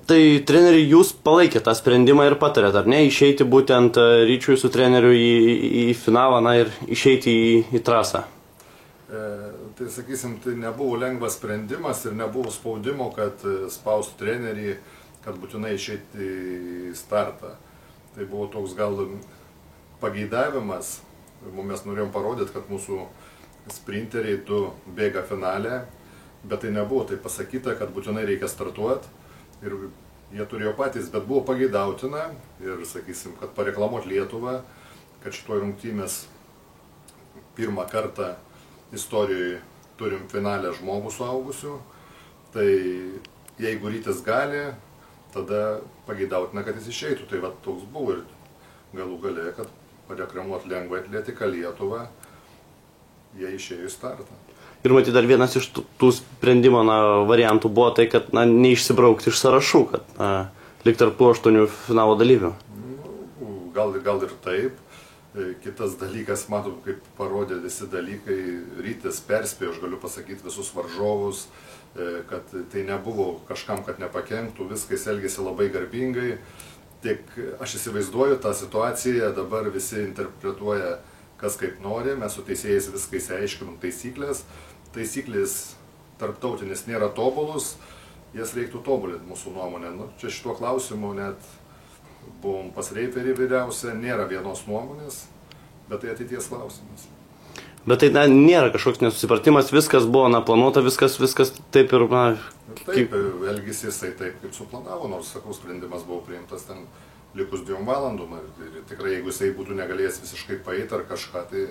Tai treneri, jūs palaikėte tą sprendimą ir patarėt, ar ne, išeiti būtent Ryčiui su treneriu į finalą, na ir išeiti į trasą? Tai sakysim, tai nebuvo lengvas sprendimas ir nebuvo spaudimo, kad spaustų trenerį, kad būtinai išeiti į startą. Tai buvo toks gal pageidavimas, mes norėjom parodyti, kad mūsų sprinteriai du bėga finale, bet tai nebuvo tai pasakyta, kad būtinai reikia startuoti. Ir jie turėjo patys, bet buvo pageidautina ir, sakysim, kad pareklamuoti Lietuvą, kad šitoj rungtynės pirmą kartą istorijoje turim finalę žmogų suaugusių, tai jeigu Rytis gali, tada pageidautina, kad jis išeitų. Tai va toks buvo ir galų gale, kad pareklamuoti lengvai atletiką Lietuvą, jie išėjo į startą. Ir matyti, dar vienas iš tų sprendimo variantų buvo tai, kad neišsibraukti iš sąrašų, kad likti tarp tų 8 finalo dalyvių. Gal ir taip. Kitas dalykas, matom, kaip parodė visi dalykai, Rytis perspėjo, aš galiu pasakyti visus varžovus, kad tai nebuvo kažkam, kad nepakenktų, viskas elgėsi labai garbingai. Tik aš įsivaizduoju tą situaciją, dabar visi interpretuoja, kas kaip nori, mes su teisėjais viską įsiaiškinom taisyklės. Taisyklės tarptautinis nėra tobulus, jas reiktų tobulinti mūsų nuomonę. Čia šituo klausimu net buvom pas reiferį vyriausia, nėra vienos nuomonės, bet tai ateities klausimas. Bet tai nėra kažkoks nesusipratimas, viskas buvo planuota, viskas taip ir... Taip, elgėsi jisai taip, kaip suplanavo, nors, sakau, sprendimas buvo priimtas ten likus 2 valandom. Ir tikrai, jeigu jisai būtų negalėjęs visiškai paeiti ar kažką, tai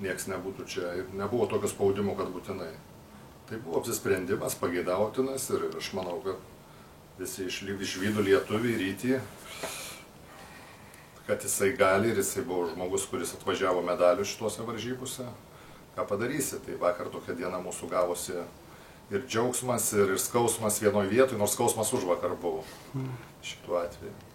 nieks nebūtų čia ir nebuvo tokio spaudimo, kad būtinai. Tai buvo apsisprendimas, pageidautinas ir aš manau, kad visi išvydo lietuvį Rytį, kad jisai gali ir jisai buvo žmogus, kuris atvažiavo medalių šituose varžybose. Ką padarysi? Tai vakar tokia diena mūsų gavosi ir džiaugsmas, ir skausmas vienoj vietoj, nors skausmas už vakar buvo šituo atveju.